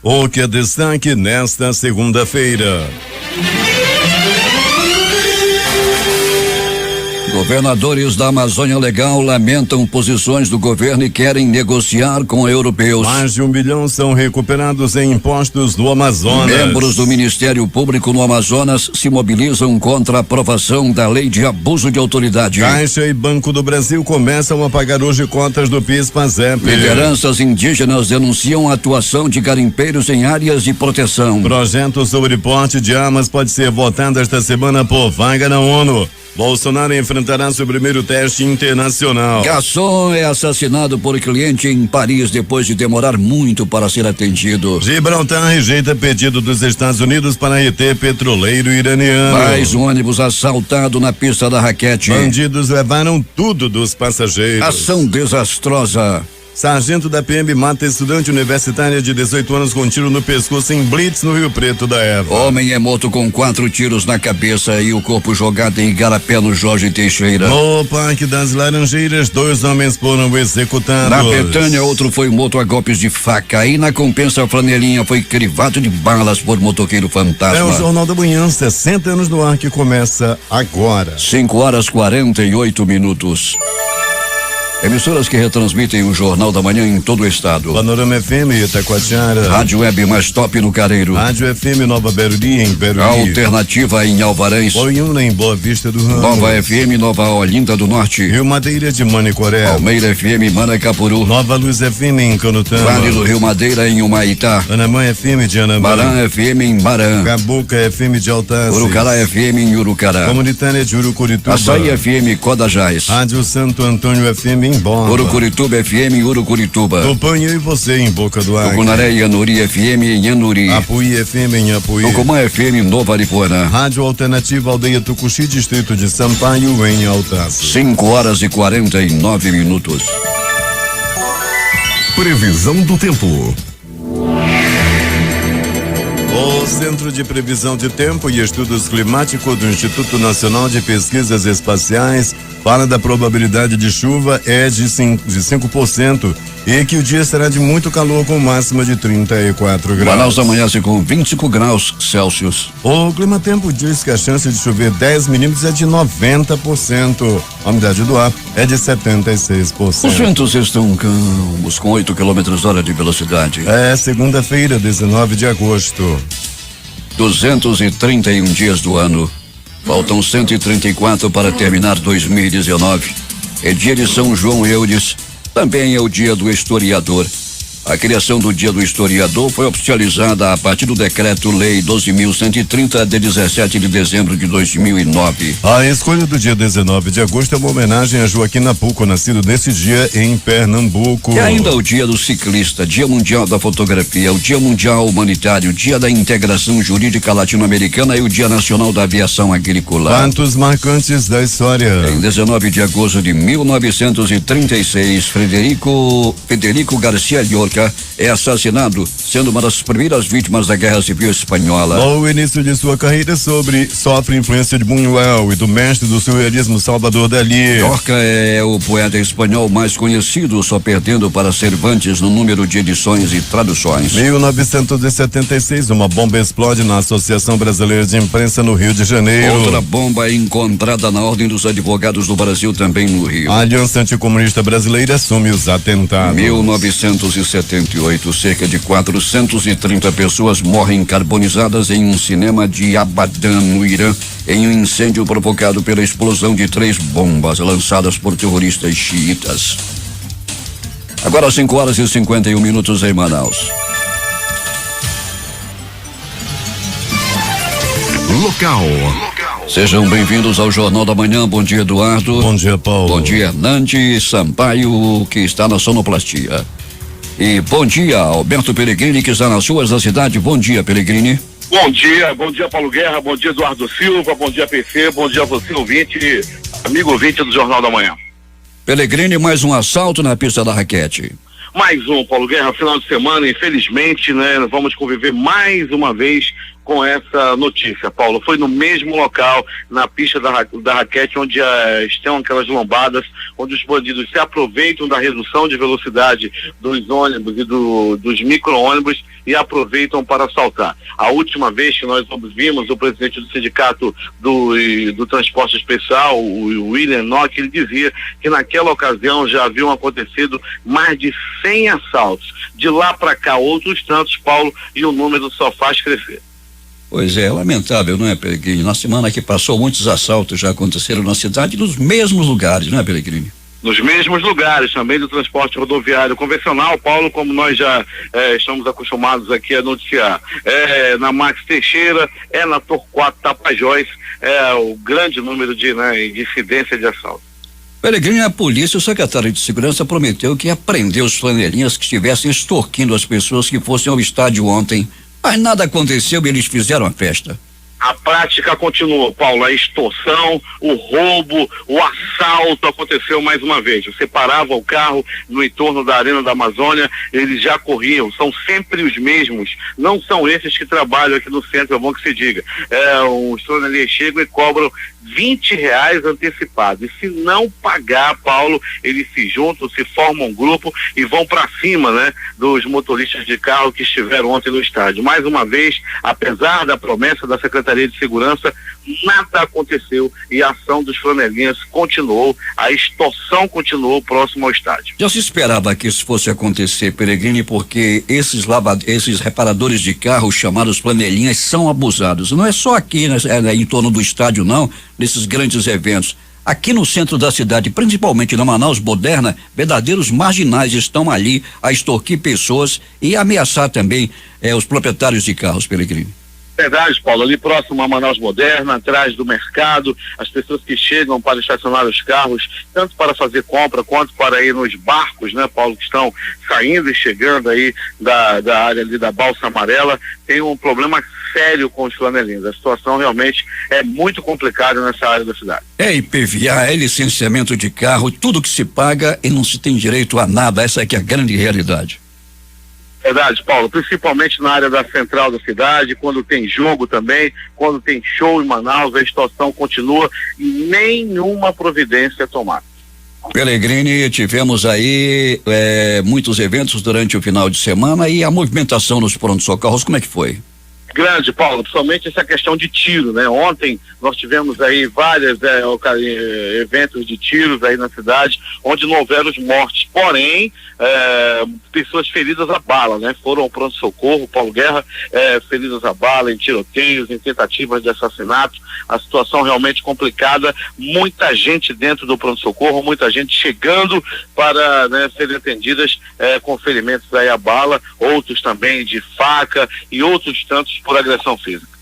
O que é destaque nesta segunda-feira? Governadores da Amazônia Legal lamentam posições do governo e querem negociar com europeus. Mais de 1 bilhão são recuperados em impostos no Amazonas. Membros do Ministério Público no Amazonas se mobilizam contra a aprovação da lei de abuso de autoridade. Caixa e Banco do Brasil começam a pagar hoje cotas do PIS/PASEP. Lideranças indígenas denunciam a atuação de garimpeiros em áreas de proteção. Projeto sobre porte de armas pode ser votado esta semana por vaga na ONU. Bolsonaro enfrentará seu primeiro teste internacional. Garçom é assassinado por cliente em Paris depois de demorar muito para ser atendido. Gibraltar rejeita pedido dos Estados Unidos para reter petroleiro iraniano. Mais um ônibus assaltado na pista da raquete. Bandidos levaram tudo dos passageiros. Ação desastrosa. Sargento da PM mata estudante universitária de 18 anos com tiro no pescoço em blitz no Rio Preto da Eva. Homem é morto com 4 tiros na cabeça e o corpo jogado em Igarapé, no Jorge Teixeira. No Parque das Laranjeiras, 2 homens foram executados. Na Betânia, outro foi morto a golpes de faca. E na Compensa, Flanelinha foi crivado de balas por motoqueiro fantasma. É o Jornal da Manhã, 60 anos no ar, que começa agora. 5h48. Emissoras que retransmitem o Jornal da Manhã em todo o estado. Panorama FM Itacoatiara. Rádio Web mais top no Careiro. Rádio FM Nova Beruri em Beruri. Alternativa em Alvarães. Boiúna em Boa Vista do Ramos. Nova FM Nova Olinda do Norte. Rio Madeira de Manicoré. Palmeira FM Manacapuru. Nova Luz FM em Canutama. Vale do Rio Madeira em Humaitá. Anamã FM de Anamã. Barã FM em Barã. Cabuca FM de Altaço. Urucará FM em Urucará. Comunitária de Urucurituba. Açaí FM Codajás. Rádio Santo Antônio FM em Bomba. Urucurituba FM em Urucurituba. Tupanha e você em Boca do Acre. Tucunaré e Anuri FM em Anuri. Apuí FM em Apuí. Tucumã FM em Nova Aripuanã. Rádio Alternativa Aldeia Tucuxi, distrito de Sampaio em Altaço. 5h49. Previsão do tempo. O Centro de Previsão de Tempo e Estudos Climáticos do Instituto Nacional de Pesquisas Espaciais fala da probabilidade de chuva de 5% e que o dia será de muito calor com máxima de 34 graus. Manaus amanhece com 25 graus Celsius. O Clima Tempo diz que a chance de chover 10 milímetros é de 90%. A umidade do ar é de 76%. Os ventos estão calmos, com 8 km/h de velocidade. É segunda-feira, 19 de agosto. 231 dias do ano. Faltam 134 para terminar 2019. É dia de São João Eudes. Também é o dia do historiador. A criação do Dia do Historiador foi oficializada a partir do Decreto-Lei 12.130 de 17 de dezembro de 2009. A escolha do dia 19 de agosto é uma homenagem a Joaquim Nabuco, nascido nesse dia em Pernambuco. E ainda o Dia do Ciclista, Dia Mundial da Fotografia, o Dia Mundial Humanitário, Dia da Integração Jurídica Latino-Americana e o Dia Nacional da Aviação Agrícola. Fatos marcantes da história. Em 19 de agosto de 1936, Federico Garcia Lorca é assassinado, sendo uma das primeiras vítimas da Guerra Civil Espanhola. No início de sua carreira, sofre influência de Buñuel e do mestre do surrealismo Salvador Dalí. Lorca é o poeta espanhol mais conhecido, só perdendo para Cervantes no número de edições e traduções. 1976, uma bomba explode na Associação Brasileira de Imprensa no Rio de Janeiro. Outra bomba é encontrada na Ordem dos Advogados do Brasil, também no Rio. A Aliança Anticomunista Brasileira assume os atentados. 1978, cerca de 430 pessoas morrem carbonizadas em um cinema de Abadan, no Irã, em um incêndio provocado pela explosão de 3 bombas lançadas por terroristas xiitas. Agora 5h51 em Manaus. Local. Sejam bem-vindos ao Jornal da Manhã. Bom dia, Eduardo. Bom dia, Paulo. Bom dia, Hernande Sampaio, que está na sonoplastia. E bom dia, Alberto Pellegrini, que está nas ruas da cidade. Bom dia, Pellegrini. Bom dia, Paulo Guerra, bom dia, Eduardo Silva, bom dia, PC, bom dia a você, ouvinte, amigo ouvinte do Jornal da Manhã. Pellegrini, mais um assalto na pista da raquete. Mais um, Paulo Guerra, final de semana, infelizmente, né, vamos conviver mais uma vez com essa notícia, Paulo. Foi no mesmo local, na pista da raquete, onde estão aquelas lombadas, onde os bandidos se aproveitam da redução de velocidade dos ônibus e dos micro-ônibus e aproveitam para assaltar. A última vez que nós vimos o presidente do sindicato do transporte especial, o William Nock, ele dizia que naquela ocasião já haviam acontecido mais de 100 assaltos. De lá para cá, outros tantos, Paulo, e o número só faz crescer. Pois é, lamentável, não é, Peregrino? Na semana que passou, muitos assaltos já aconteceram na cidade, nos mesmos lugares, não é, Peregrino? Nos mesmos lugares, também do transporte rodoviário convencional, Paulo, como nós já estamos acostumados aqui a noticiar. Na Max Teixeira, na Torquato Tapajós, o grande número de incidência de assalto. Peregrino, a polícia, o secretário de segurança prometeu que ia prender os flanelinhas que estivessem extorquindo as pessoas que fossem ao estádio ontem, mas nada aconteceu e eles fizeram a festa. A prática continua, Paulo, a extorsão, o roubo, o assalto aconteceu mais uma vez. Você parava o carro no entorno da Arena da Amazônia, eles já corriam, são sempre os mesmos, não são esses que trabalham aqui no centro, é bom que se diga. Os flanelinhas chegam e cobram R$20 antecipado, e se não pagar, Paulo, eles se juntam, se formam um grupo e vão para cima, dos motoristas de carro que estiveram ontem no estádio. Mais uma vez, apesar da promessa da Secretaria de Segurança, nada aconteceu e a ação dos flanelinhas continuou, a extorsão continuou próximo ao estádio. Já se esperava que isso fosse acontecer, Peregrino, porque esses reparadores de carro, chamados flanelinhas, são abusados. Não é só aqui, em torno do estádio, não, nesses grandes eventos. Aqui no centro da cidade, principalmente na Manaus Moderna, verdadeiros marginais estão ali a extorquir pessoas e ameaçar também os proprietários de carros, Peregrino. Verdade, Paulo, ali próximo a Manaus Moderna, atrás do mercado, as pessoas que chegam para estacionar os carros, tanto para fazer compra quanto para ir nos barcos, Paulo, que estão saindo e chegando aí da área ali da Balsa Amarela, tem um problema sério com os flanelinhos. A situação realmente é muito complicada nessa área da cidade. É IPVA, é licenciamento de carro, tudo que se paga e não se tem direito a nada, essa é que é a grande realidade. Verdade, Paulo, principalmente na área da central da cidade, quando tem jogo também, quando tem show em Manaus, a extorsão continua e nenhuma providência é tomada. Peregrini, tivemos aí muitos eventos durante o final de semana e a movimentação nos pronto-socorros, como é que foi? Grande, Paulo, principalmente essa questão de tiro, Ontem nós tivemos aí vários eventos de tiros aí na cidade, onde não houveram mortes, porém, pessoas feridas a bala, Foram ao pronto-socorro, Paulo Guerra, feridas a bala, em tiroteios, em tentativas de assassinato, a situação realmente complicada, muita gente dentro do pronto-socorro, muita gente chegando para serem atendidas com ferimentos aí a bala, outros também de faca e outros tantos por agressão física.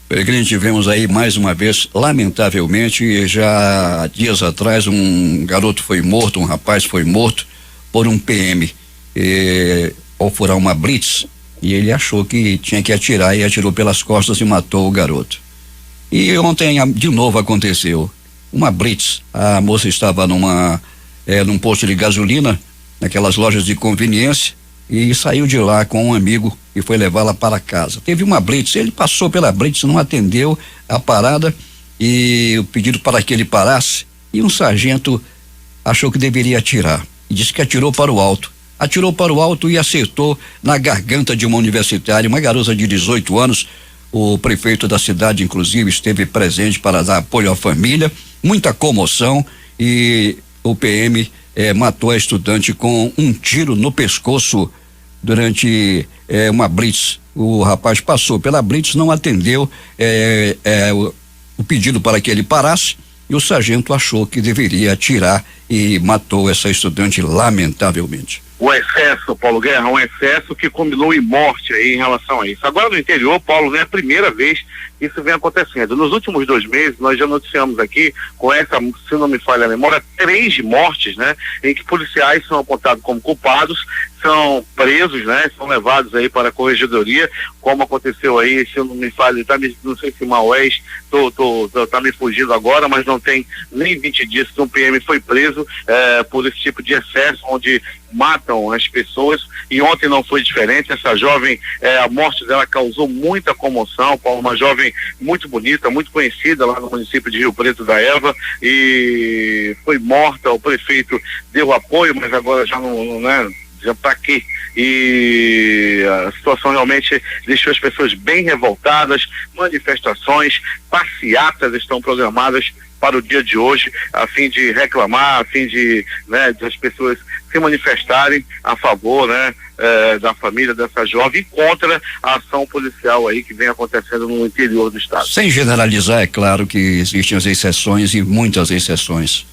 Peregrino, tivemos aí mais uma vez, lamentavelmente, já dias atrás um garoto foi morto, um rapaz foi morto por um PM ao furar uma blitz, e ele achou que tinha que atirar e atirou pelas costas e matou o garoto. E ontem de novo aconteceu uma blitz, a moça estava num posto de gasolina, naquelas lojas de conveniência, e saiu de lá com um amigo e foi levá-la para casa. Teve uma blitz, ele passou pela blitz, não atendeu a parada e o pedido para que ele parasse, e um sargento achou que deveria atirar e disse que atirou para o alto. Atirou para o alto e acertou na garganta de uma universitária, uma garota de 18 anos. O prefeito da cidade, inclusive, esteve presente para dar apoio à família, muita comoção, e o PM matou a estudante com um tiro no pescoço durante uma blitz. O rapaz passou pela blitz, não atendeu o pedido para que ele parasse, e o sargento achou que deveria atirar e matou essa estudante lamentavelmente. O excesso, Paulo Guerra, um excesso que combinou em morte aí em relação a isso. Agora no interior, Paulo, não é a primeira vez que isso vem acontecendo. Nos últimos 2 meses, nós já noticiamos aqui, com essa, se não me falha a memória, 3 mortes, em que policiais são apontados como culpados, são presos, são levados aí para a corregedoria, como aconteceu aí, se eu não me falha, não sei se Maués, tá me fugindo agora, mas não tem nem 20 dias que um PM foi preso por esse tipo de excesso, onde matam as pessoas, e ontem não foi diferente. Essa jovem, a morte dela causou muita comoção, Paulo, uma jovem muito bonita, muito conhecida lá no município de Rio Preto da Eva, e foi morta. O prefeito deu apoio, mas agora já não Para quê? E a situação realmente deixou as pessoas bem revoltadas. Manifestações, passeatas estão programadas para o dia de hoje, a fim de reclamar, a fim de, né, das pessoas se manifestarem a favor, né, da família dessa jovem, contra a ação policial aí que vem acontecendo no interior do estado. Sem generalizar, é claro que existem as exceções e muitas exceções.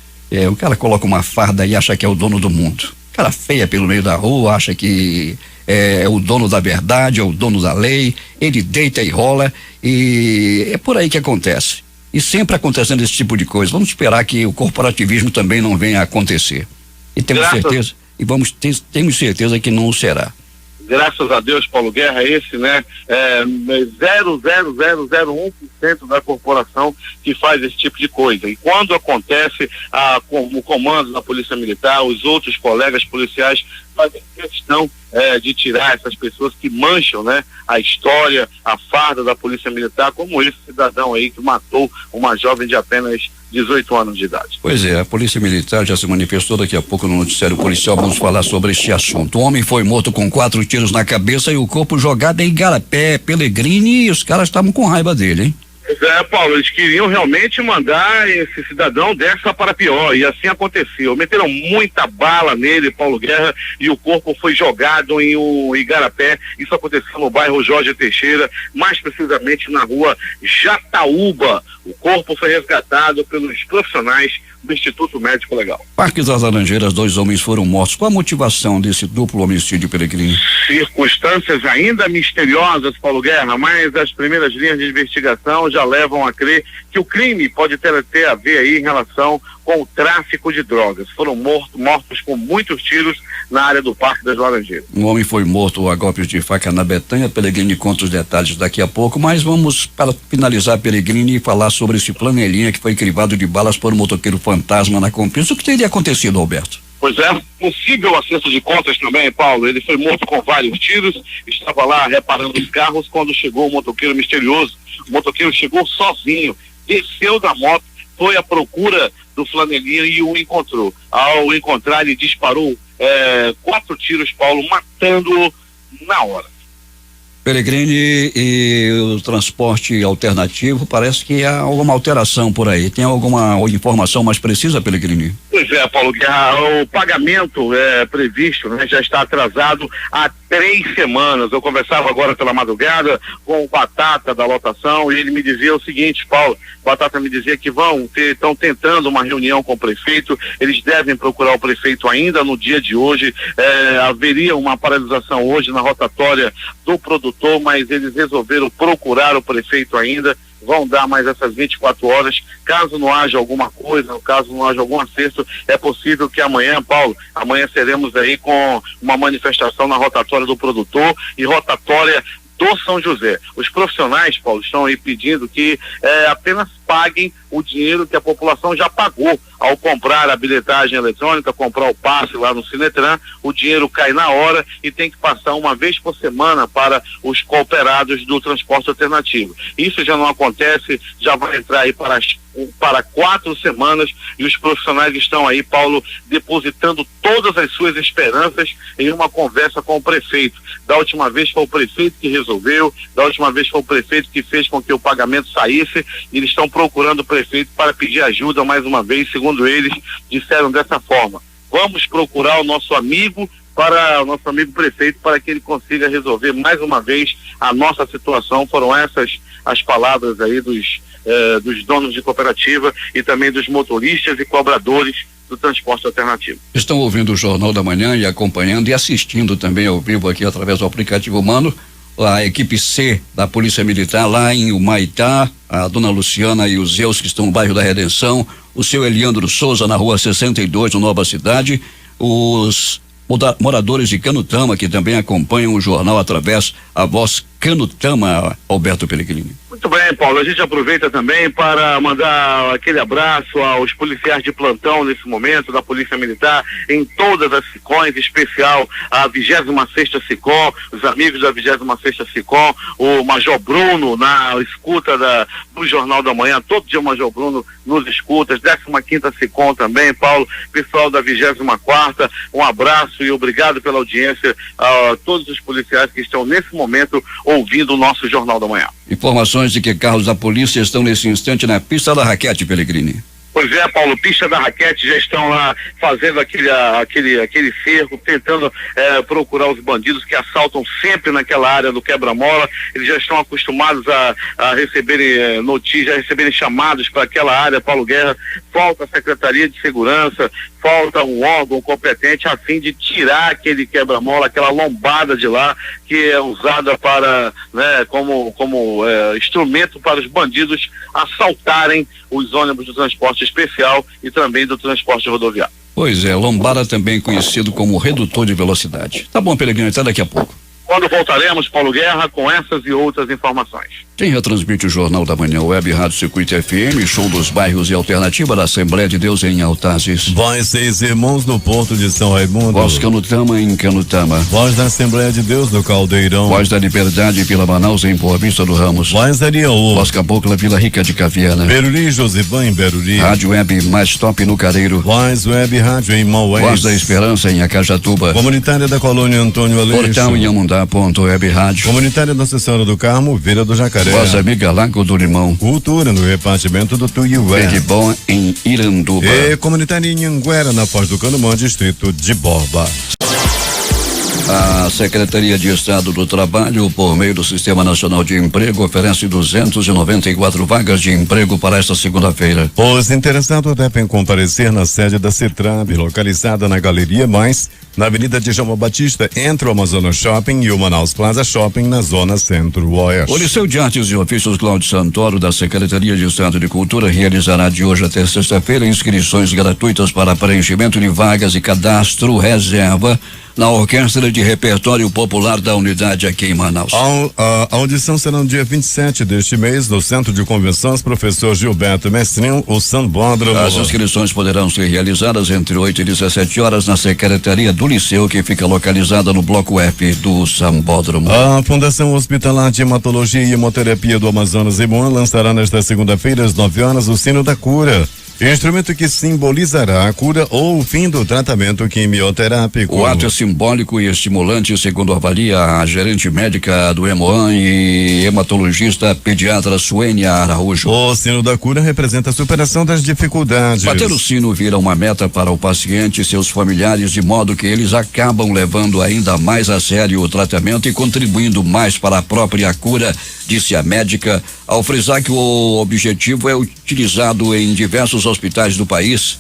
O cara coloca uma farda e acha que é o dono do mundo. Cara feia pelo meio da rua, acha que é o dono da verdade, é o dono da lei, ele deita e rola, e é por aí que acontece. E sempre acontecendo esse tipo de coisa. Vamos esperar que o corporativismo também não venha a acontecer. E temos certeza, temos certeza que não será. Graças a Deus, Paulo Guerra, esse, né, 0,0001% da corporação que faz esse tipo de coisa. E quando acontece o comando da Polícia Militar, os outros colegas policiais fazem questão de tirar essas pessoas que mancham, né, a história, a farda da Polícia Militar, como esse cidadão aí que matou uma jovem de apenas 18 anos de idade. Pois é, a Polícia Militar já se manifestou. Daqui a pouco no noticiário policial vamos falar sobre este assunto. O homem foi morto com 4 tiros na cabeça e o corpo jogado em Igarapé, Pellegrini, e os caras estavam com raiva dele, hein? Paulo, eles queriam realmente mandar esse cidadão dessa para pior, e assim aconteceu. Meteram muita bala nele, Paulo Guerra, e o corpo foi jogado em Igarapé. Isso aconteceu no bairro Jorge Teixeira, mais precisamente na rua Jataúba. O corpo foi resgatado pelos profissionais do Instituto Médico Legal. Parques das Laranjeiras, 2 homens foram mortos. Qual a motivação desse duplo homicídio, Pellegrini? Circunstâncias ainda misteriosas, Paulo Guerra, mas as primeiras linhas de investigação já levam a crer que o crime pode ter a ver aí em relação com o tráfico de drogas. Foram mortos com muitos tiros na área do Parque das Laranjeiras. Um homem foi morto a golpes de faca na Betanha. Pellegrini conta os detalhes daqui a pouco, mas vamos, para finalizar, Pellegrini, falar sobre esse flanelinha que foi crivado de balas por um motoqueiro fantasma na Campinas. O que teria acontecido, Alberto? Pois é, possível acerto de contas também, Paulo. Ele foi morto com vários tiros, estava lá reparando os carros quando chegou o motoqueiro misterioso. O motoqueiro chegou sozinho, desceu da moto, foi à procura do flanelinha e o encontrou. Ao encontrar, ele disparou 4 tiros, Paulo, matando-o na hora. Pellegrini, e o transporte alternativo, parece que há alguma alteração por aí. Tem alguma informação mais precisa, Pellegrini? Pois é, Paulo, que o pagamento previsto, né, já está atrasado há 3 semanas. Eu conversava agora pela madrugada com o Batata da lotação e ele me dizia o seguinte, Paulo, Batata me dizia que estão tentando uma reunião com o prefeito, eles devem procurar o prefeito ainda no dia de hoje. Haveria uma paralisação hoje na rotatória do produtor, mas eles resolveram procurar o prefeito ainda. Vão dar mais essas 24 horas. Caso não haja alguma coisa, caso não haja algum acerto, é possível que amanhã, Paulo, amanheceremos aí com uma manifestação na rotatória do produtor e rotatória do São José. Os profissionais, Paulo, estão aí pedindo que apenas paguem o dinheiro que a população já pagou ao comprar a bilhetagem eletrônica, comprar o passe lá no Sinetran. O dinheiro cai na hora e tem que passar uma vez por semana para os cooperados do transporte alternativo. Isso já não acontece, já vai entrar aí para 4 semanas e os profissionais estão aí, Paulo, depositando todas as suas esperanças em uma conversa com o prefeito. Da última vez foi o prefeito que resolveu, da última vez foi o prefeito que fez com que o pagamento saísse, e eles estão procurando o prefeito para pedir ajuda mais uma vez. Segundo eles, disseram dessa forma: vamos procurar o nosso amigo prefeito para que ele consiga resolver mais uma vez a nossa situação. Foram essas as palavras aí dos donos de cooperativa e também dos motoristas e cobradores do transporte alternativo. Estão ouvindo o Jornal da Manhã e acompanhando e assistindo também ao vivo aqui através do aplicativo Mano, a equipe C da Polícia Militar lá em Humaitá, a dona Luciana e os Zeus que estão no bairro da Redenção, o seu Eliandro Souza na rua 62, no Nova Cidade, os moradores de Canutama que também acompanham o jornal através a voz Canutama, Alberto Pellegrini. Muito bem, Paulo, a gente aproveita também para mandar aquele abraço aos policiais de plantão nesse momento, da Polícia Militar, em todas as SICOMs, em especial a 26ª SICOM, os amigos da 26ª SICOM, o Major Bruno na escuta do Jornal da Manhã, todo dia o Major Bruno nos escuta, 15ª SICOM também, Paulo, pessoal da 24ª, um abraço e obrigado pela audiência a todos os policiais que estão nesse momento ouvindo o nosso Jornal da Manhã. Informações de que carros da polícia estão nesse instante na pista da Raquete, Pellegrini. Pois é, Paulo, pista da Raquete, já estão lá fazendo aquele cerco, tentando procurar os bandidos que assaltam sempre naquela área do quebra-mola. Eles já estão acostumados a receberem notícias, a receberem chamados para aquela área, Paulo Guerra. Falta a Secretaria de Segurança, falta um órgão competente a fim de tirar aquele quebra-mola, aquela lombada de lá, que é usada para, como instrumento para os bandidos assaltarem os ônibus do transporte especial e também do transporte rodoviário. Pois é, lombada também conhecido como redutor de velocidade. Tá bom, Pellegrini, até daqui a pouco. Quando voltaremos, Paulo Guerra, com essas e outras informações. Quem retransmite o Jornal da Manhã, Web Rádio Circuito FM, Show dos Bairros e Alternativa da Assembleia de Deus em Altazes. Voz Seis Irmãos no Porto de São Raimundo. Voz Canutama em Canutama. Voz da Assembleia de Deus no Caldeirão. Voz da Liberdade Vila Manaus em Boa Vista do Ramos. Voz da Ariaú. Voz Cabocla Vila Rica de Caviana. Beruri Josivã em Beruri. Rádio Web mais top no Careiro. Voz Web Rádio em Maués. Voz da Esperança em Acajatuba. Comunitária da Colônia Antônio Aleixo. Portal em Amundá.web Rádio. Comunitária Nossa Senhora do Carmo, Vila do Jacaré. Voz Amiga Lago do Limão. Cultura no repartimento do Tuiué. Verde Bom em Iranduba. E comunitária em Anguera, na Foz do Canumã, distrito de Borba. A Secretaria de Estado do Trabalho, por meio do Sistema Nacional de Emprego, oferece 294 vagas de emprego para esta segunda-feira. Os interessados devem comparecer na sede da CETRAB, localizada na Galeria Mais, na Avenida Djalma Batista, entre o Amazonas Shopping e o Manaus Plaza Shopping, na zona centro-oeste. O Liceu de Artes e Ofícios Cláudio Santoro, da Secretaria de Estado de Cultura, realizará de hoje até sexta-feira inscrições gratuitas para preenchimento de vagas e cadastro reserva na Orquestra de Repertório Popular da Unidade aqui em Manaus. A audição será no dia 27 deste mês, no Centro de Convenções Professor Gilberto Mestrinho, o Sambódromo. As inscrições poderão ser realizadas entre 8 e 17 horas na Secretaria do Liceu, que fica localizada no Bloco F do Sambódromo. A Fundação Hospitalar de Hematologia e Hemoterapia do Amazonas Imuan lançará nesta segunda-feira às 9 horas o Sino da Cura, instrumento que simbolizará a cura ou o fim do tratamento quimioterápico. O ato é simbólico e estimulante, segundo avalia a gerente médica do Hemoan e hematologista pediatra Suênia Araújo. O Sino da Cura representa a superação das dificuldades. Bater o sino vira uma meta para o paciente e seus familiares, de modo que eles acabam levando ainda mais a sério o tratamento e contribuindo mais para a própria cura, disse a médica, ao frisar que o objetivo é utilizado em diversos hospitais do país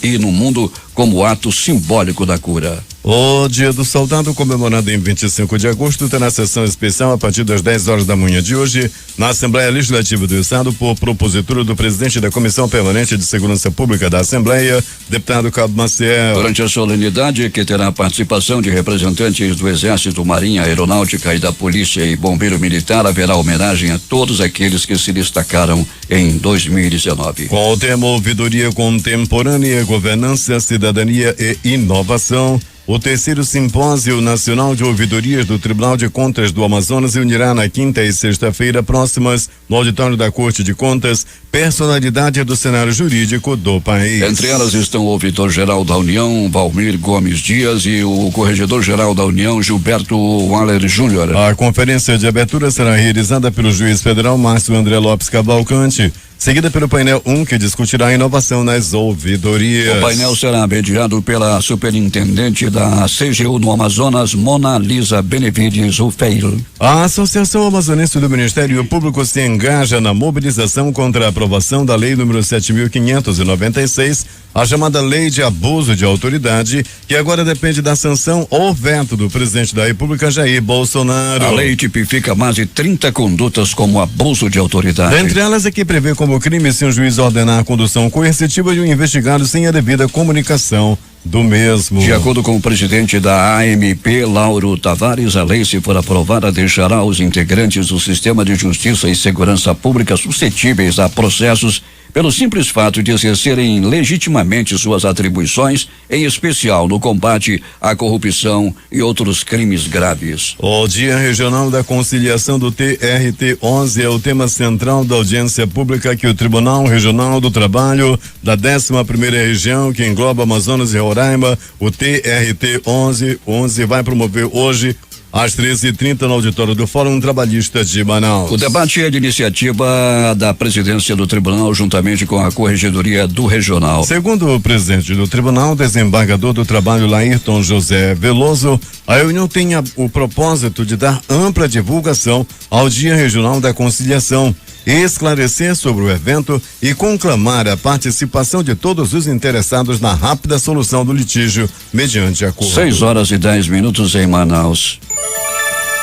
e no mundo como ato simbólico da cura. O Dia do Soldado, comemorado em 25 de agosto, terá sessão especial a partir das 10 horas da manhã de hoje na Assembleia Legislativa do Estado, por propositura do presidente da Comissão Permanente de Segurança Pública da Assembleia, deputado Cabo Maciel. Durante a solenidade, que terá a participação de representantes do Exército, Marinha, Aeronáutica e da Polícia e Bombeiro Militar, haverá homenagem a todos aqueles que se destacaram em 2019. Com o tema Ouvidoria Contemporânea, Governança, Cidadania e Inovação, o terceiro Simpósio Nacional de Ouvidorias do Tribunal de Contas do Amazonas reunirá na quinta e sexta-feira próximas, no auditório da Corte de Contas, personalidade do cenário jurídico do país. Entre elas estão o ouvidor-geral da União, Valmir Gomes Dias, e o corregedor-geral da União, Gilberto Waller Júnior. A conferência de abertura será realizada pelo juiz federal Márcio André Lopes Cavalcante, seguida pelo painel 1, que discutirá a inovação nas ouvidorias. O painel será mediado pela superintendente da CGU no Amazonas, Mona Lisa Benevides Ufeil. A Associação Amazonense do Ministério Público se engaja na mobilização contra a aprovação da Lei número 7.596, a chamada Lei de Abuso de Autoridade, que agora depende da sanção ou veto do presidente da República, Jair Bolsonaro. A lei tipifica mais de 30 condutas como abuso de autoridade. Dentre elas é que prevê como crime se um juiz ordenar a condução coercitiva de um investigado sem a devida comunicação do mesmo. De acordo com o presidente da AMP, Lauro Tavares, a lei, se for aprovada, deixará os integrantes do sistema de justiça e segurança pública suscetíveis a processos pelo simples fato de exercerem legitimamente suas atribuições, em especial no combate à corrupção e outros crimes graves. O Dia Regional da Conciliação do TRT-11 é o tema central da audiência pública que o Tribunal Regional do Trabalho da 11ª Região, que engloba Amazonas e Roraima, o TRT-11 vai promover hoje às 13h30 no auditório do Fórum Trabalhista de Manaus. O debate é de iniciativa da presidência do tribunal, juntamente com a corregedoria do regional. Segundo o presidente do tribunal, desembargador do trabalho Laírton José Veloso, a reunião tem o propósito de dar ampla divulgação ao Dia Regional da Conciliação, esclarecer sobre o evento e conclamar a participação de todos os interessados na rápida solução do litígio mediante acordo. 6h10 em Manaus.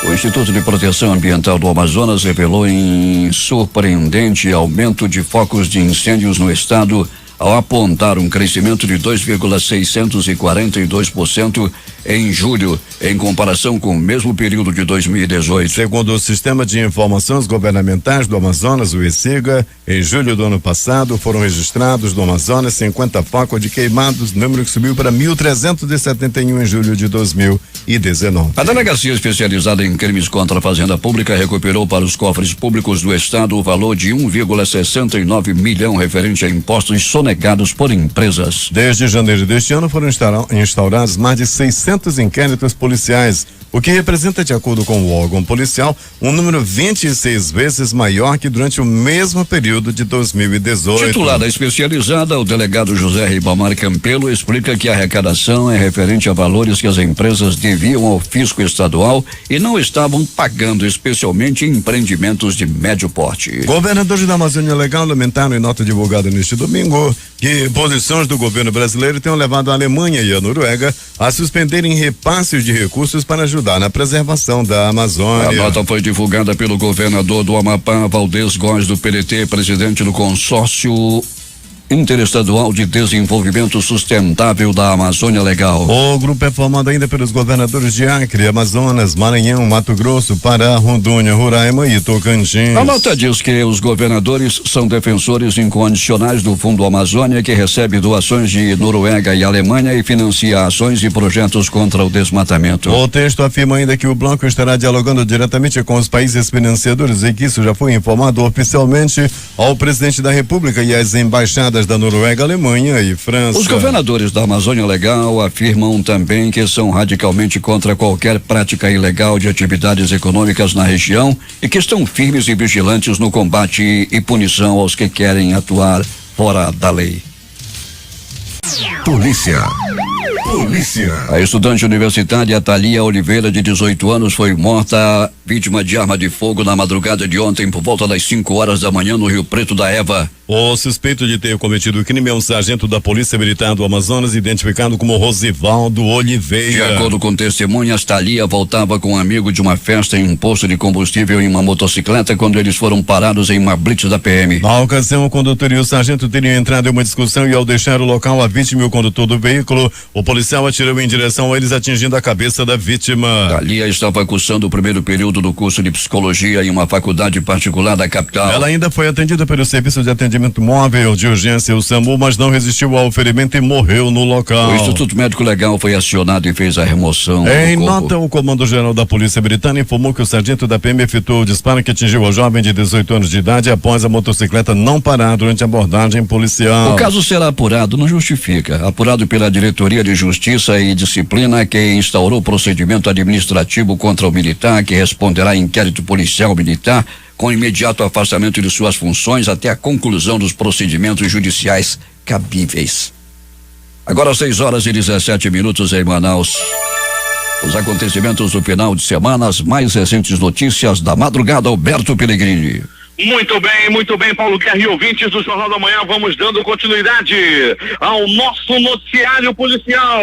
O Instituto de Proteção Ambiental do Amazonas revelou em surpreendente aumento de focos de incêndios no estado, ao apontar um crescimento de 2,642% em julho, em comparação com o mesmo período de 2018. Segundo o Sistema de Informações Governamentais do Amazonas, o ICIGA, em julho do ano passado foram registrados no Amazonas 50 focos de queimados, número que subiu para 1.371 em julho de 2019. A delegacia especializada em crimes contra a fazenda pública recuperou para os cofres públicos do estado o valor de 1,69 milhão referente a impostos sonegados por empresas. Desde janeiro deste ano foram instaurados mais de 600 inquéritos policiais, o que representa, de acordo com o órgão policial, um número 26 vezes maior que durante o mesmo período de 2018. Titulada especializada, o delegado José Ribamar Campelo explica que a arrecadação é referente a valores que as empresas deviam ao fisco estadual e não estavam pagando, especialmente em empreendimentos de médio porte. Governadores da Amazônia Legal lamentaram em nota divulgada neste domingo que posições do governo brasileiro tenham levado a Alemanha e a Noruega a suspenderem repasses de recursos para ajudar na preservação da Amazônia. A nota foi divulgada pelo governador do Amapá, Valdez Góes, do PDT, presidente do consórcio Interestadual de Desenvolvimento Sustentável da Amazônia Legal. O grupo é formado ainda pelos governadores de Acre, Amazonas, Maranhão, Mato Grosso, Pará, Rondônia, Roraima e Tocantins. A nota diz que os governadores são defensores incondicionais do Fundo Amazônia, que recebe doações de Noruega e Alemanha e financia ações e projetos contra o desmatamento. O texto afirma ainda que o bloco estará dialogando diretamente com os países financiadores e que isso já foi informado oficialmente ao presidente da República e às embaixadas da Noruega, Alemanha e França. Os governadores da Amazônia Legal afirmam também que são radicalmente contra qualquer prática ilegal de atividades econômicas na região e que estão firmes e vigilantes no combate e punição aos que querem atuar fora da lei. Polícia. A estudante universitária Thalia Oliveira, de 18 anos, foi morta vítima de arma de fogo na madrugada de ontem por volta das 5h da manhã no Rio Preto da Eva. O suspeito de ter cometido o crime é um sargento da Polícia Militar do Amazonas, identificado como Rosivaldo Oliveira. De acordo com testemunhas, Thalia voltava com um amigo de uma festa em um posto de combustível em uma motocicleta quando eles foram parados em uma blitz da PM. Na ocasião, o condutor e o sargento teriam entrado em uma discussão e, ao deixar o local, a vítima e o condutor do veículo, o policial atirou em direção a eles, atingindo a cabeça da vítima. Thalia estava cursando o primeiro período do curso de psicologia em uma faculdade particular da capital. Ela ainda foi atendida pelo Serviço de Atendimento Móvel de Urgência, o SAMU, mas não resistiu ao ferimento e morreu no local. O Instituto Médico Legal foi acionado e fez a remoção. Em nota, o Comando-Geral da Polícia Militar informou que o sargento da PM efetuou o disparo que atingiu a jovem de 18 anos de idade após a motocicleta não parar durante a abordagem policial. O caso será apurado, não justifica, apurado pela Diretoria de Justiça e Disciplina, que instaurou procedimento administrativo contra o militar, que responderá a inquérito policial militar com imediato afastamento de suas funções até a conclusão dos procedimentos judiciais cabíveis. Agora 6h17 em Manaus. Os acontecimentos do final de semana, as mais recentes notícias da madrugada, Alberto Pellegrini. Muito bem, Paulo Guerra e ouvintes do Jornal da Manhã, vamos dando continuidade ao nosso noticiário policial.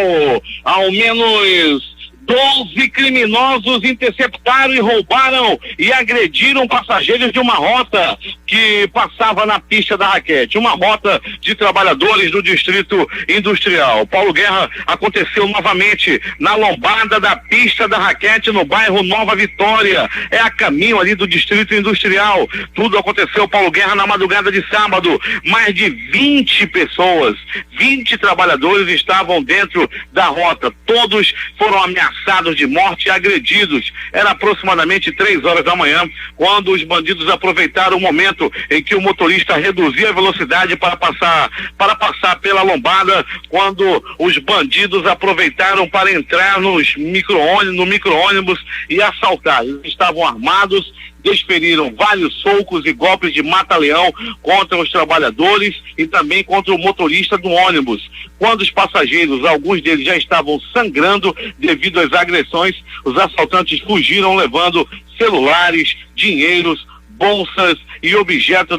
Ao menos 12 criminosos interceptaram e roubaram e agrediram passageiros de uma rota que passava na pista da raquete, uma rota de trabalhadores do Distrito Industrial. Paulo Guerra, aconteceu novamente na lombada da pista da raquete no bairro Nova Vitória, é a caminho ali do Distrito Industrial. Tudo aconteceu, Paulo Guerra, na madrugada de sábado. Mais de 20 pessoas, 20 trabalhadores estavam dentro da rota, todos foram ameaçados de morte e agredidos. Era aproximadamente 3 horas da manhã, quando os bandidos aproveitaram o momento em que o motorista reduzia a velocidade para passar pela lombada, quando os bandidos aproveitaram para entrar no micro-ônibus e assaltar. Eles estavam armados, desferiram vários socos e golpes de mata-leão contra os trabalhadores e também contra o motorista do ônibus. Quando os passageiros, alguns deles já estavam sangrando devido às agressões, os assaltantes fugiram levando celulares, dinheiros, bolsas e objetos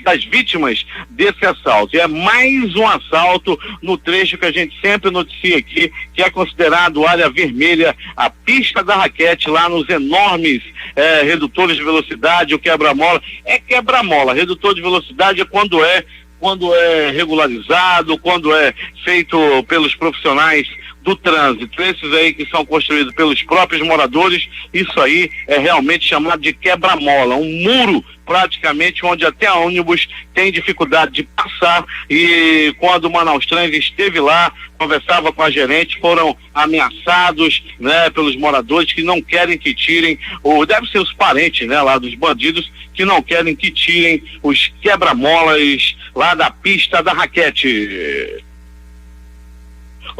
das vítimas desse assalto. E é mais um assalto no trecho que a gente sempre noticia aqui, que é considerado área vermelha, a pista da raquete, lá nos enormes redutores de velocidade, o quebra-mola. É quebra-mola, redutor de velocidade é quando é regularizado, quando é feito pelos profissionais do trânsito, esses aí que são construídos pelos próprios moradores. Isso aí é realmente chamado de quebra-mola, um muro praticamente onde até ônibus tem dificuldade de passar. E quando o Manaus Trans esteve lá, conversava com a gerente, foram ameaçados, né, pelos moradores que não querem que tirem, ou deve ser os parentes, né, lá dos bandidos, que não querem que tirem os quebra-molas lá da pista da raquete.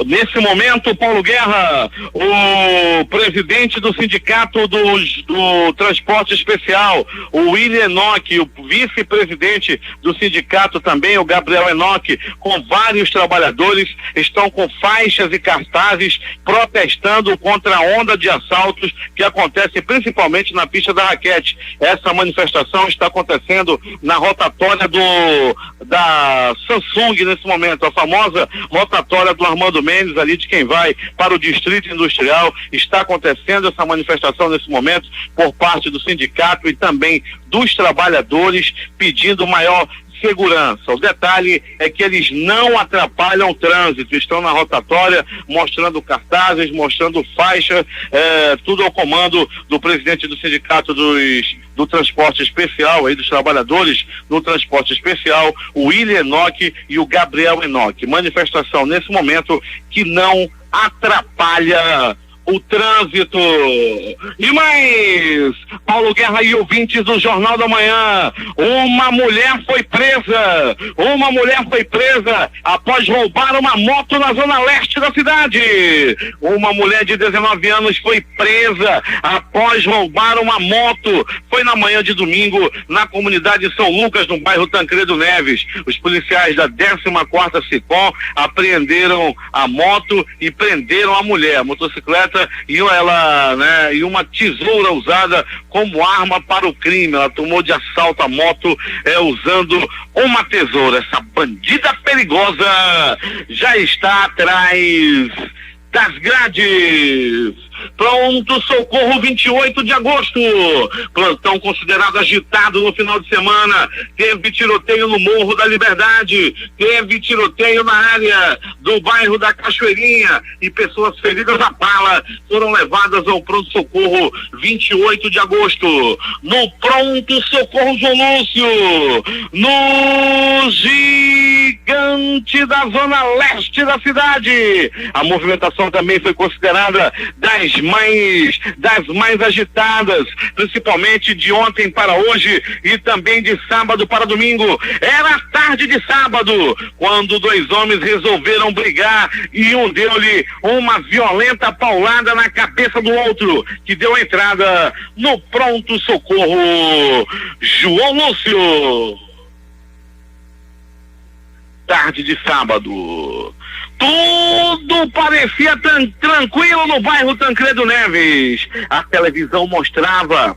Nesse momento, Paulo Guerra, o presidente do sindicato do transporte especial, o William Enoch, o vice-presidente do sindicato também, o Gabriel Enoch, com vários trabalhadores, estão com faixas e cartazes protestando contra a onda de assaltos que acontece principalmente na pista da raquete. Essa manifestação está acontecendo na rotatória da Samsung nesse momento, a famosa rotatória do Armando Mendes, ali de quem vai para o Distrito Industrial. Está acontecendo essa manifestação nesse momento por parte do sindicato e também dos trabalhadores, pedindo maior segurança. O detalhe é que eles não atrapalham o trânsito, estão na rotatória mostrando cartazes, mostrando faixa, tudo ao comando do presidente do sindicato do transporte especial, aí dos trabalhadores no transporte especial, o William Enoch e o Gabriel Enoch. Manifestação nesse momento que não atrapalha o trânsito. E mais, Paulo Guerra e ouvintes do Jornal da Manhã, uma mulher foi presa após roubar uma moto na zona leste da cidade. Uma mulher de 19 anos foi presa após roubar uma moto. Foi na manhã de domingo, na comunidade de São Lucas, no bairro Tancredo Neves. Os policiais da 14ª SICOM apreenderam a moto e prenderam a mulher. A motocicleta e uma tesoura usada como arma para o crime. Ela tomou de assalto a moto usando uma tesoura. Essa bandida perigosa já está atrás das grades. Pronto socorro, 28 de agosto, plantão considerado agitado no final de semana. Teve tiroteio no Morro da Liberdade, teve tiroteio na área do bairro da Cachoeirinha e pessoas feridas a bala foram levadas ao pronto socorro 28 de agosto. No pronto socorro João Lúcio, no gigante da zona leste da cidade, a movimentação também foi considerada das mais agitadas, principalmente de ontem para hoje e também de sábado para domingo. Era tarde de sábado, quando 2 homens resolveram brigar e um deu-lhe uma violenta paulada na cabeça do outro, que deu entrada no pronto-socorro João Lúcio. Tarde de sábado. Tudo parecia tranquilo no bairro Tancredo Neves. A televisão mostrava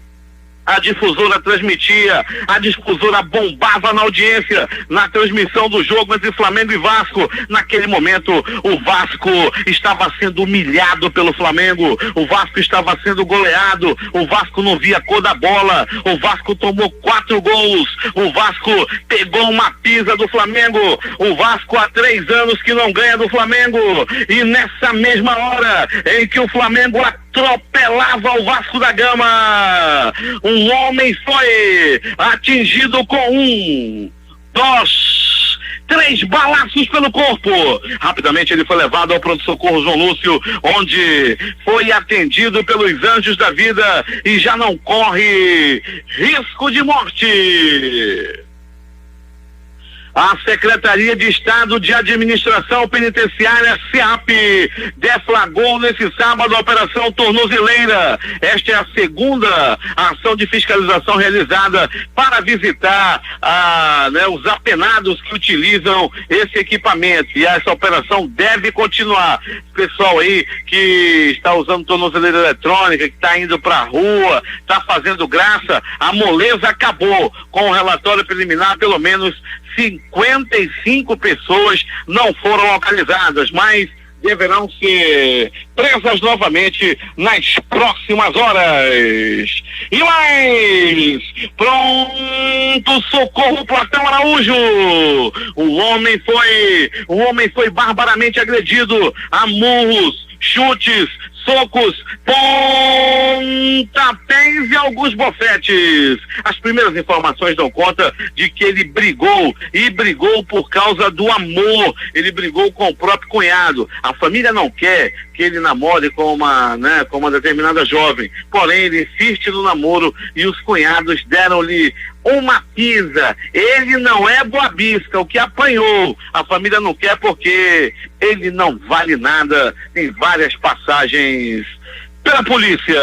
A difusora transmitia, a difusora bombava na audiência, na transmissão do jogo entre Flamengo e Vasco. Naquele momento, o Vasco estava sendo humilhado pelo Flamengo, o Vasco estava sendo goleado, o Vasco não via a cor da bola, o Vasco tomou 4 gols, o Vasco pegou uma pisa do Flamengo, o Vasco há 3 anos que não ganha do Flamengo, e nessa mesma hora em que o Flamengo atropelava o Vasco da Gama, um homem foi atingido com 3 balaços pelo corpo. Rapidamente ele foi levado ao pronto-socorro João Lúcio, onde foi atendido pelos anjos da vida e já não corre risco de morte. A Secretaria de Estado de Administração Penitenciária, SEAP, deflagrou nesse sábado a Operação Tornozeleira. Esta é a segunda ação de fiscalização realizada para visitar os apenados que utilizam esse equipamento. E essa operação deve continuar. Pessoal aí que está usando tornozeleira eletrônica, que está indo para a rua, está fazendo graça, a moleza acabou. Com o relatório preliminar, pelo menos 55 pessoas não foram localizadas, mas deverão ser presas novamente nas próximas horas. E mais, pronto socorro Platão Araújo. O homem foi barbaramente agredido a murros, chutes, socos, pontapés e alguns bofetes. As primeiras informações dão conta de que ele brigou por causa do amor. Ele brigou com o próprio cunhado. A família não quer que ele namore com uma determinada jovem, porém ele insiste no namoro e os cunhados deram-lhe uma pisa. Ele não é boabisca, o que apanhou. A família não quer porque ele não vale nada. Tem várias passagens pela polícia.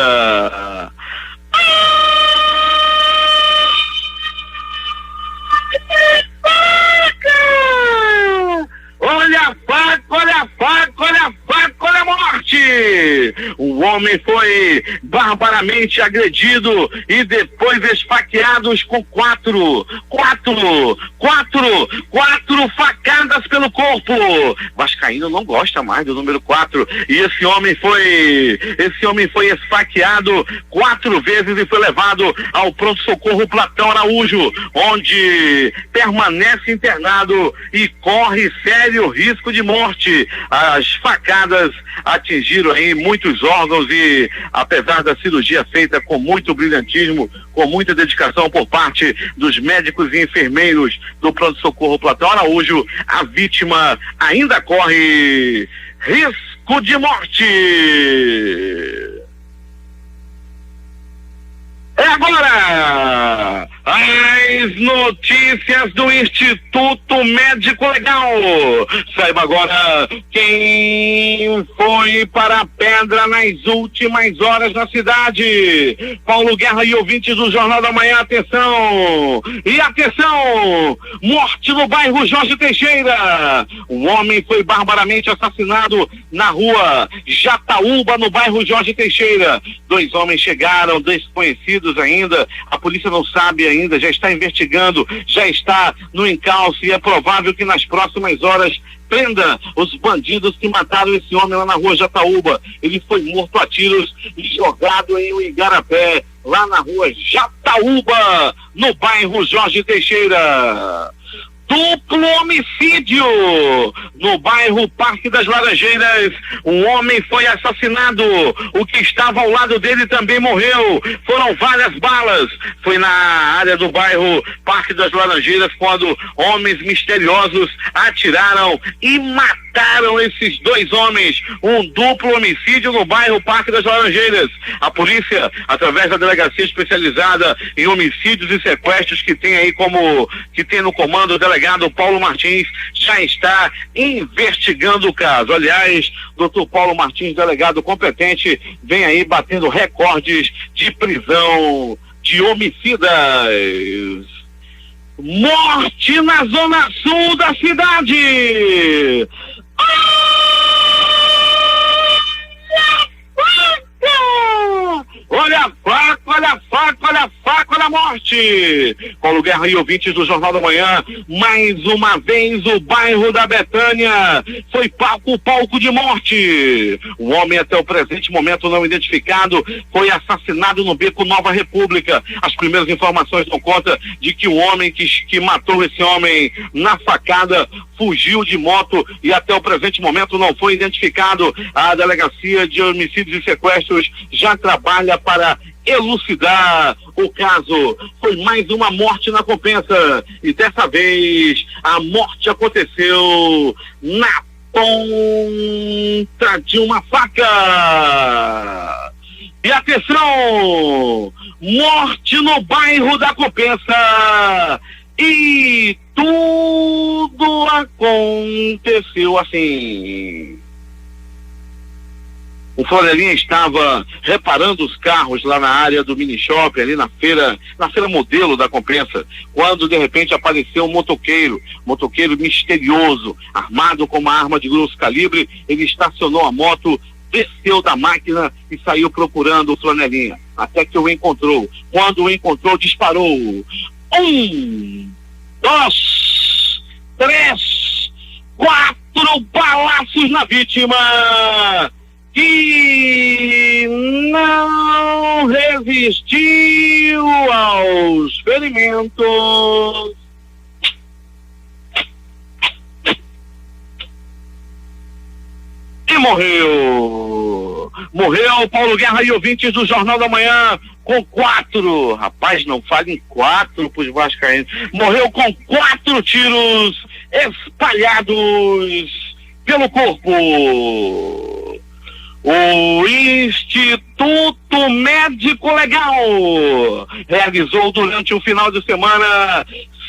Olha a faca, olha a faca, olha a faca, olha a morte! O homem foi barbaramente agredido e depois esfaqueados com quatro facadas pelo corpo. Vascaíno não gosta mais do número 4 e esse homem foi esfaqueado 4 vezes e foi levado ao pronto-socorro Platão Araújo, onde permanece internado e corre sério risco de morte. As facadas atingiram aí muitos órgãos e, apesar da cirurgia feita com muito brilhantismo, com muita dedicação por parte dos médicos e enfermeiros do pronto-socorro Platão Araújo, a vítima ainda corre risco de morte. É agora as notícias do Instituto Médico Legal. Saiba agora quem foi para a pedra nas últimas horas na cidade. Paulo Guerra e ouvintes do Jornal da Manhã, atenção! E atenção! Morte no bairro Jorge Teixeira. Um homem foi barbaramente assassinado na rua Jataúba, no bairro Jorge Teixeira. 2 homens chegaram, desconhecidos ainda, a polícia não sabe ainda, já está investigando, já está no encalço e é provável que nas próximas horas prenda os bandidos que mataram esse homem lá na rua Jataúba. Ele foi morto a tiros e jogado em um igarapé, lá na rua Jataúba, no bairro Jorge Teixeira. Duplo homicídio no bairro Parque das Laranjeiras. Um homem foi assassinado, o que estava ao lado dele também morreu. Foram várias balas. Foi na área do bairro Parque das Laranjeiras quando homens misteriosos atiraram e mataram esses 2 homens. Um duplo homicídio no bairro Parque das Laranjeiras. A polícia, através da delegacia especializada em homicídios e sequestros que tem no comando o delegado Paulo Martins, já está investigando o caso. Aliás, doutor Paulo Martins, delegado competente, vem aí batendo recordes de prisão de homicidas. Morte na zona sul da cidade. Olha a faca, olha a faca da morte. Paulo Guerra e ouvintes do Jornal da Manhã, mais uma vez o bairro da Betânia foi palco de morte. Um homem até o presente momento não identificado foi assassinado no beco Nova República. As primeiras informações dão conta de que o homem que matou esse homem na facada fugiu de moto e até o presente momento não foi identificado. A Delegacia de Homicídios e Sequestros já trabalha para elucidar o caso. Foi mais uma morte na Compensa e dessa vez a morte aconteceu na ponta de uma faca. E atenção, morte no bairro da Compensa e tudo aconteceu assim. O Florelinha estava reparando os carros lá na área do mini shopping, ali na feira modelo da Compensa, quando de repente apareceu um motoqueiro misterioso, armado com uma arma de grosso calibre. Ele estacionou a moto, desceu da máquina e saiu procurando o Florelinha, até que o encontrou. Quando o encontrou, disparou. 1, 2, 3, 4 balaços na vítima, que não resistiu aos ferimentos. E morreu Paulo Guerra e ouvintes do Jornal da Manhã com 4, rapaz, não falem 4 pros vascaínos, morreu com 4 tiros espalhados pelo corpo. O Instituto Médico Legal realizou durante o final de semana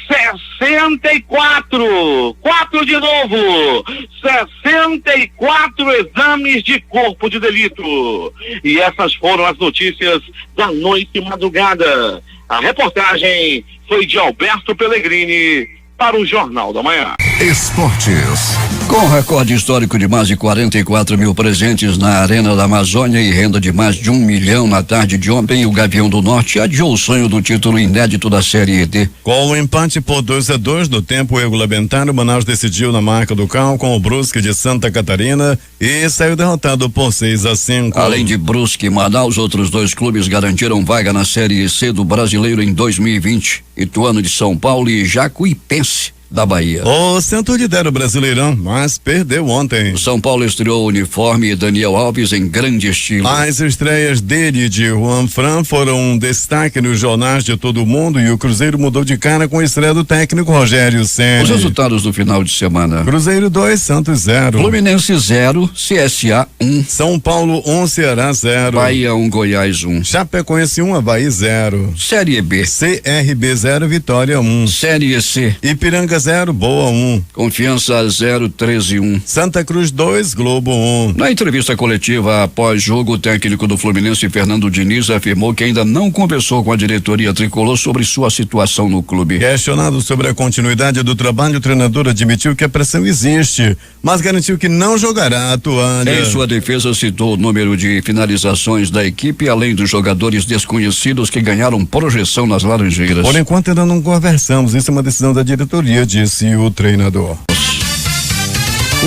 64, 4 de novo, 64 exames de corpo de delito. E essas foram as notícias da noite e madrugada. A reportagem foi de Alberto Pellegrini para o Jornal da Manhã. Esportes. Com recorde histórico de mais de 44 mil presentes na Arena da Amazônia e renda de mais de 1 milhão na tarde de ontem, o Gavião do Norte adiou o sonho do título inédito da Série D. Com o empate por 2-2 no tempo regulamentar, o Manaus decidiu na marca do cal com o Brusque de Santa Catarina e saiu derrotado por 6-5. Além de Brusque e Manaus, outros 2 clubes garantiram vaga na Série C do Brasileiro em 2020. Ituano de São Paulo e Jacuipense da Bahia. O Centro lidera o Brasileirão, mas perdeu ontem. O São Paulo estreou o uniforme Daniel Alves em grande estilo. As estreias dele e de Juan Fran foram um destaque nos jornais de todo o mundo e o Cruzeiro mudou de cara com a estreia do técnico Rogério Ceni. Os resultados do final de semana: Cruzeiro 2, Santos 0. Fluminense 0, CSA 1. São Paulo 1, Ceará 0. Bahia 1, Goiás 1. Chapecoense 1, Avaí 0. Série B. CRB 0, Vitória 1. Série C. Ipiranga 0, Boa 1. Confiança 0, 13 1. Santa Cruz 2, Globo 1. Na entrevista coletiva após jogo, o técnico do Fluminense, Fernando Diniz, afirmou que ainda não conversou com a diretoria tricolor sobre sua situação no clube. Questionado sobre a continuidade do trabalho, o treinador admitiu que a pressão existe, mas garantiu que não jogará a toalha. Em sua defesa, citou o número de finalizações da equipe, além dos jogadores desconhecidos que ganharam projeção nas Laranjeiras. Por enquanto ainda não conversamos, isso é uma decisão da diretoria, disse o treinador.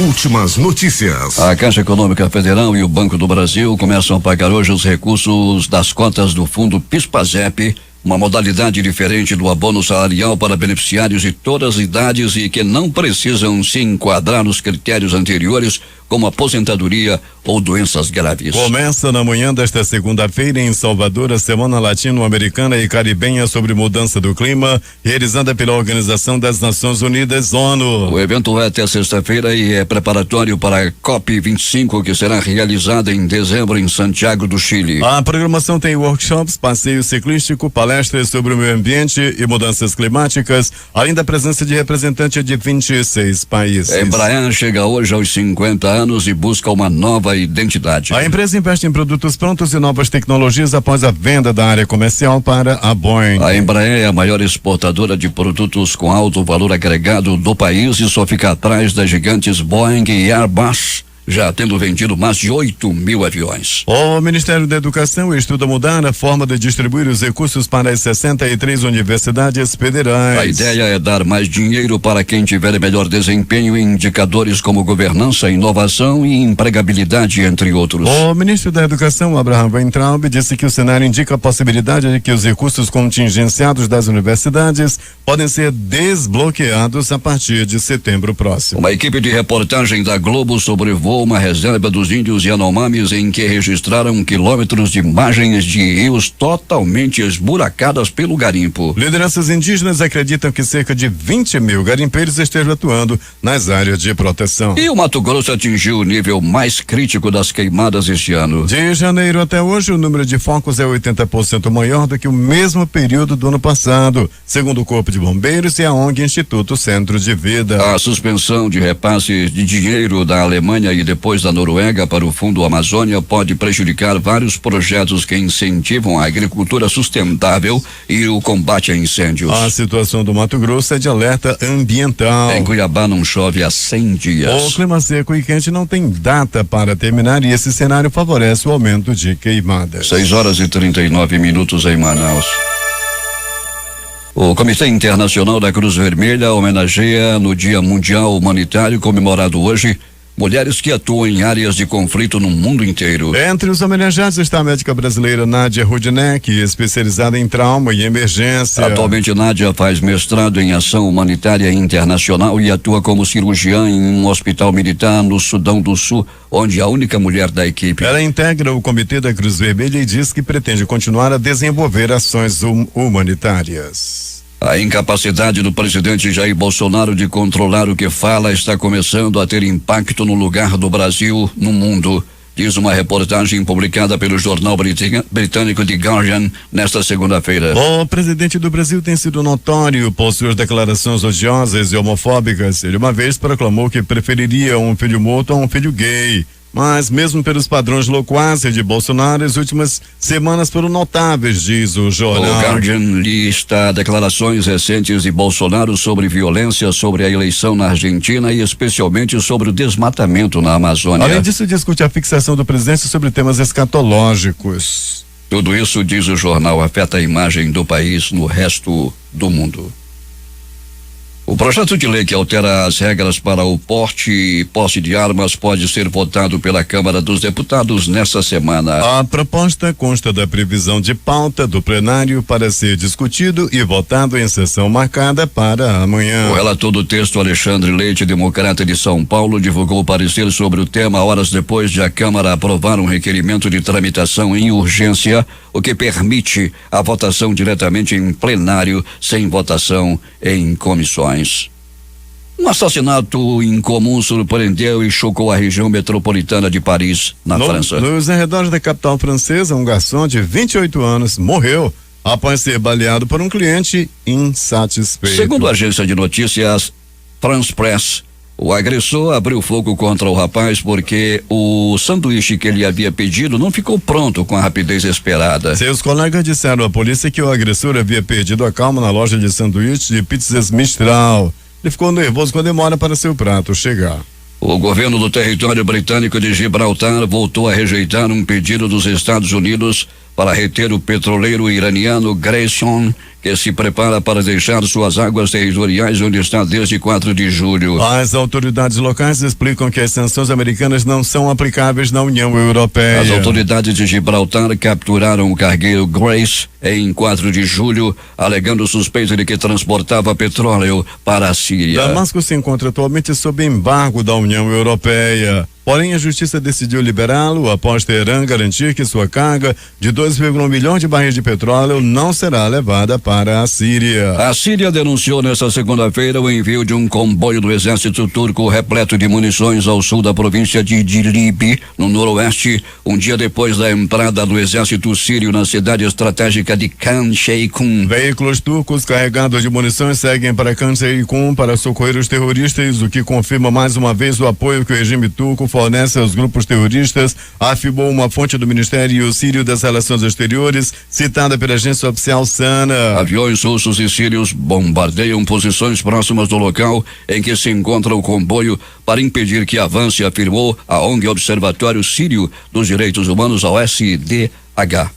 Últimas notícias. A Caixa Econômica Federal e o Banco do Brasil começam a pagar hoje os recursos das cotas do Fundo PIS/PASEP, uma modalidade diferente do abono salarial para beneficiários de todas as idades e que não precisam se enquadrar nos critérios anteriores, como aposentadoria ou doenças graves. Começa na manhã desta segunda-feira em Salvador a Semana Latino-Americana e Caribenha sobre Mudança do Clima, realizada pela Organização das Nações Unidas, ONU. O evento vai até sexta-feira e é preparatório para a COP25, que será realizada em dezembro em Santiago do Chile. A programação tem workshops, passeio ciclístico, palestras sobre o meio ambiente e mudanças climáticas, além da presença de representantes de 26 países. A Embraer chega hoje aos 50 anos e busca uma nova identidade. A empresa investe em produtos prontos e novas tecnologias após a venda da área comercial para a Boeing. A Embraer é a maior exportadora de produtos com alto valor agregado do país e só fica atrás das gigantes Boeing e Airbus já tendo vendido mais de 8 mil aviões. O Ministério da Educação estuda mudar a forma de distribuir os recursos para as 63 universidades federais. A ideia é dar mais dinheiro para quem tiver melhor desempenho em indicadores como governança, inovação e empregabilidade, entre outros. O ministro da Educação, Abraham Weintraub, disse que o cenário indica a possibilidade de que os recursos contingenciados das universidades podem ser desbloqueados a partir de setembro próximo. Uma equipe de reportagem da Globo sobrevoou uma reserva dos índios Yanomamis em que registraram quilômetros de margens de rios totalmente esburacadas pelo garimpo. Lideranças indígenas acreditam que cerca de 20 mil garimpeiros estejam atuando nas áreas de proteção. E o Mato Grosso atingiu o nível mais crítico das queimadas este ano. De janeiro até hoje, o número de focos é 80% maior do que o mesmo período do ano passado, segundo o Corpo de Bombeiros e a ONG Instituto Centro de Vida. A suspensão de repasse de dinheiro da Alemanha e depois da Noruega para o Fundo Amazônia pode prejudicar vários projetos que incentivam a agricultura sustentável e o combate a incêndios. A situação do Mato Grosso é de alerta ambiental. Em Cuiabá não chove há 100 dias. O clima seco e quente não tem data para terminar e esse cenário favorece o aumento de queimadas. 6h39 em Manaus. O Comitê Internacional da Cruz Vermelha homenageia no Dia Mundial Humanitário comemorado hoje mulheres que atuam em áreas de conflito no mundo inteiro. Entre os homenageados está a médica brasileira Nádia Rudneck, especializada em trauma e emergência. Atualmente, Nádia faz mestrado em ação humanitária internacional e atua como cirurgiã em um hospital militar no Sudão do Sul, onde é a única mulher da equipe. Ela integra o Comitê da Cruz Vermelha e diz que pretende continuar a desenvolver ações humanitárias. A incapacidade do presidente Jair Bolsonaro de controlar o que fala está começando a ter impacto no lugar do Brasil no mundo, diz uma reportagem publicada pelo jornal britânico The Guardian nesta segunda-feira. O presidente do Brasil tem sido notório por suas declarações odiosas e homofóbicas. Ele uma vez proclamou que preferiria um filho morto a um filho gay. Mas mesmo pelos padrões loquazes de Bolsonaro, as últimas semanas foram notáveis, diz o jornal. O Guardian lista declarações recentes de Bolsonaro sobre violência, sobre a eleição na Argentina e especialmente sobre o desmatamento na Amazônia. Além disso, discute a fixação do presidente sobre temas escatológicos. Tudo isso, diz o jornal, afeta a imagem do país no resto do mundo. O projeto de lei que altera as regras para o porte e posse de armas pode ser votado pela Câmara dos Deputados nesta semana. A proposta consta da previsão de pauta do plenário para ser discutido e votado em sessão marcada para amanhã. O relator do texto, Alexandre Leite, democrata de São Paulo, divulgou parecer sobre o tema horas depois de a Câmara aprovar um requerimento de tramitação em urgência, o que permite a votação diretamente em plenário, sem votação em comissões. Um assassinato incomum surpreendeu e chocou a região metropolitana de Paris, na França. Nos arredores da capital francesa, um garçom de 28 anos morreu após ser baleado por um cliente insatisfeito. Segundo a agência de notícias France Press, o agressor abriu fogo contra o rapaz porque o sanduíche que ele havia pedido não ficou pronto com a rapidez esperada. Seus colegas disseram à polícia que o agressor havia perdido a calma na loja de sanduíches de pizzas Mistral. Ele ficou nervoso com a demora para seu prato chegar. O governo do território britânico de Gibraltar voltou a rejeitar um pedido dos Estados Unidos para reter o petroleiro iraniano Grayson, que se prepara para deixar suas águas territoriais onde está desde 4 de julho. As autoridades locais explicam que as sanções americanas não são aplicáveis na União Europeia. As autoridades de Gibraltar capturaram o cargueiro Grace em 4 de julho, alegando suspeita de que transportava petróleo para a Síria. Damasco se encontra atualmente sob embargo da União Europeia. Porém, a justiça decidiu liberá-lo após Teherã garantir que sua carga de 2,1 milhões de barris de petróleo não será levada para a Síria. A Síria denunciou nesta segunda-feira o envio de um comboio do exército turco repleto de munições ao sul da província de Idlib, no noroeste, um dia depois da entrada do exército sírio na cidade estratégica de Khan Sheikhoun. Veículos turcos carregados de munições seguem para Khan Sheikhoun para socorrer os terroristas, o que confirma mais uma vez o apoio que o regime turco fornece aos grupos terroristas, afirmou uma fonte do Ministério Sírio das Relações Exteriores, citada pela agência oficial SANA. Aviões russos e sírios bombardeiam posições próximas do local em que se encontra o comboio para impedir que avance, afirmou a ONG Observatório Sírio dos Direitos Humanos, ao SDH.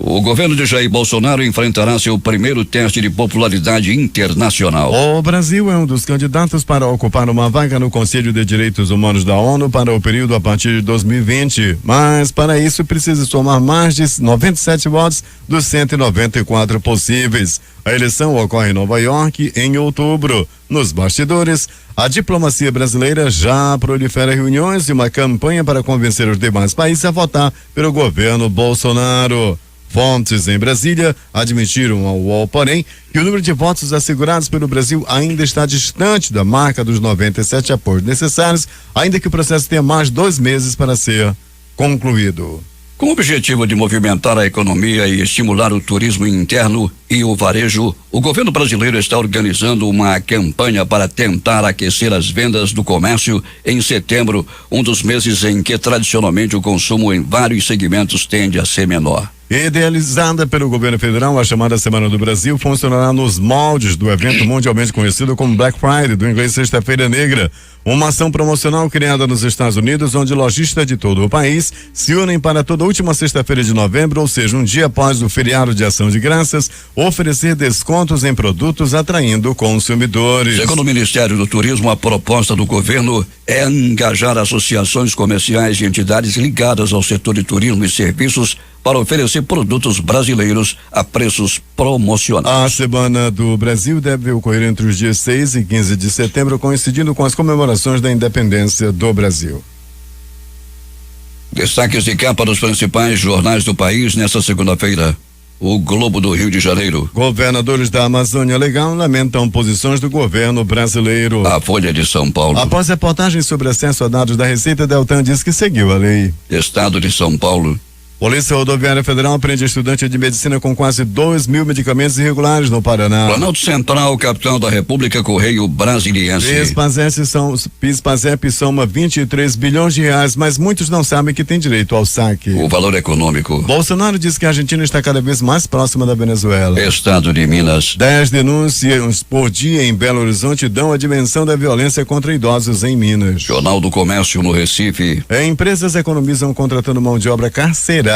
O governo de Jair Bolsonaro enfrentará seu primeiro teste de popularidade internacional. O Brasil é um dos candidatos para ocupar uma vaga no Conselho de Direitos Humanos da ONU para o período a partir de 2020. Mas, para isso, precisa somar mais de 97 votos dos 194 possíveis. A eleição ocorre em Nova York em outubro. Nos bastidores, a diplomacia brasileira já prolifera reuniões e uma campanha para convencer os demais países a votar pelo governo Bolsonaro. Fontes em Brasília admitiram ao UOL, porém, que o número de votos assegurados pelo Brasil ainda está distante da marca dos 97 apoios necessários, ainda que o processo tenha mais de 2 meses para ser concluído. Com o objetivo de movimentar a economia e estimular o turismo interno e o varejo, o governo brasileiro está organizando uma campanha para tentar aquecer as vendas do comércio em setembro, um dos meses em que tradicionalmente o consumo em vários segmentos tende a ser menor. Idealizada pelo governo federal, a chamada Semana do Brasil funcionará nos moldes do evento mundialmente conhecido como Black Friday, do inglês Sexta-feira Negra, uma ação promocional criada nos Estados Unidos, onde lojistas de todo o país se unem para toda a última sexta-feira de novembro, ou seja, um dia após o feriado de Ação de Graças, oferecer descontos em produtos atraindo consumidores. Segundo o Ministério do Turismo, a proposta do governo é engajar associações comerciais e entidades ligadas ao setor de turismo e serviços para oferecer produtos brasileiros a preços promocionais. A Semana do Brasil deve ocorrer entre os dias 6 e 15 de setembro, coincidindo com as comemorações da independência do Brasil. Destaques de capa dos principais jornais do país nesta segunda-feira. O Globo do Rio de Janeiro. Governadores da Amazônia Legal lamentam posições do governo brasileiro. A Folha de São Paulo. Após reportagem sobre acesso a dados da Receita, Deltan diz que seguiu a lei. Estado de São Paulo. Polícia Rodoviária Federal prende estudante de medicina com quase 2.000 medicamentos irregulares no Paraná. Planalto Central, capital da República, Correio Brasiliense. PIS/PASEP soma 23 bilhões de reais, mas muitos não sabem que tem direito ao saque. O valor econômico. Bolsonaro diz que a Argentina está cada vez mais próxima da Venezuela. Estado de Minas. 10 denúncias por dia em Belo Horizonte dão a dimensão da violência contra idosos em Minas. Jornal do Comércio no Recife. Empresas economizam contratando mão de obra carcerária.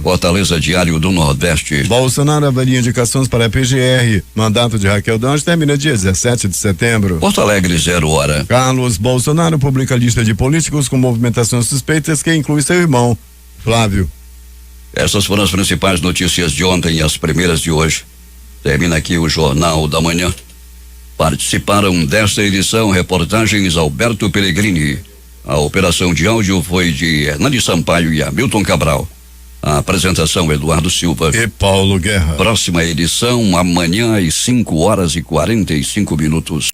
Fortaleza Diário do Nordeste. Bolsonaro avalia indicações para a PGR. Mandato de Raquel Dodge termina dia 17 de setembro. Porto Alegre, 0 hora. Carlos Bolsonaro publica lista de políticos com movimentações suspeitas que inclui seu irmão, Flávio. Essas foram as principais notícias de ontem e as primeiras de hoje. Termina aqui o Jornal da Manhã. Participaram desta edição reportagens Alberto Pellegrini. A operação de áudio foi de Hernani Sampaio e Hamilton Cabral. A apresentação Eduardo Silva e Paulo Guerra. Próxima edição amanhã às 5 horas e 45 minutos.